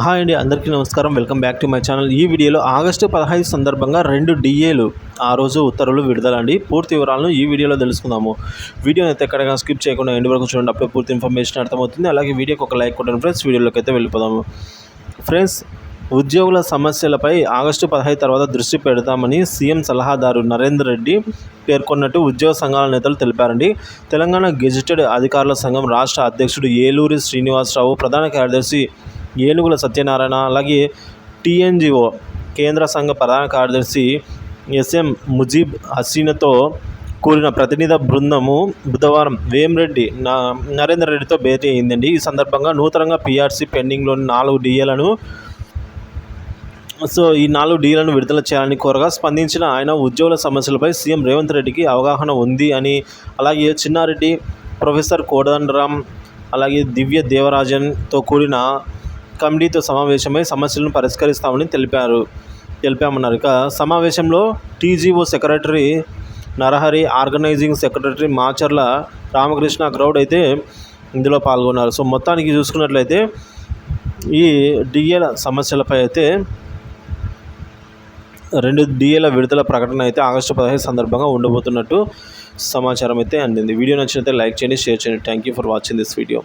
Hi అండి, అందరికీ నమస్కారం. Welcome back to my channel. ఈ వీడియోలో ఆగస్టు 15 సందర్భంగా 2 డిఏలు ఆ రోజు ఉత్తర్వులు విడుదల అండి. పూర్తి వివరాలను ఈ వీడియోలో తెలుసుకుందాము. వీడియోని అయితే ఎక్కడైనా స్కిప్ చేయకుండా ఎండ్ వరకు చూడండి, అప్పుడే పూర్తి ఇన్ఫర్మేషన్ అర్థమవుతుంది. అలాగే వీడియోకి ఒక లైక్ కొట్టండి ఫ్రెండ్స్. వీడియోలోకి అయితే వెళ్ళిపోదాము ఫ్రెండ్స్. ఉద్యోగుల సమస్యలపై ఆగస్టు 15 తర్వాత దృష్టి పెడతామని సీఎం సలహాదారు నరేందర్ రెడ్డి పేర్కొన్నట్టు ఉద్యోగ సంఘాల నేతలు తెలిపారండి. తెలంగాణ గెజిటెడ్ అధికారుల సంఘం రాష్ట్ర అధ్యక్షుడు ఏలూరి శ్రీనివాసరావు, ప్రధాన కార్యదర్శి ఏనుగుల సత్యనారాయణ, అలాగే టీఎన్జిఓ కేంద్ర సంఘ ప్రధాన కార్యదర్శి ఎస్ఎం ముజీబ్ హసీనతో కూడిన ప్రతినిధి బృందము బుధవారం వేమిరెడ్డి నరేందర్ రెడ్డితో భేటీ అయిందండి. ఈ సందర్భంగా నూతనంగా పీఆర్సీ పెండింగ్లోని 4 డిఏలను ఈ 4 డీలను విడుదల చేయాలని కోరగా స్పందించిన ఆయన ఉద్యోగుల సమస్యలపై సీఎం రేవంత్ రెడ్డికి అవగాహన ఉంది అని, అలాగే చిన్నారెడ్డి, ప్రొఫెసర్ కోదండరాం, అలాగే దివ్య దేవరాజన్తో కూడిన కమిటీతో సమావేశమై సమస్యలను పరిష్కరిస్తామని తెలిపామన్నారు. ఇక సమావేశంలో TGO secretary Narahari, organising secretary Macharla Ramakrishna Goud అయితే ఇందులో పాల్గొన్నారు. సో మొత్తానికి చూసుకున్నట్లయితే ఈ డిఏల సమస్యలపై అయితే 2 డిఏల విడుదల ప్రకటన అయితే ఆగస్టు 15 సందర్భంగా ఉండబోతున్నట్టు సమాచారం అయితే అందింది. వీడియో నచ్చినట్లయితే లైక్ చేయండి, షేర్ చేయండి. Thank you for watching this video.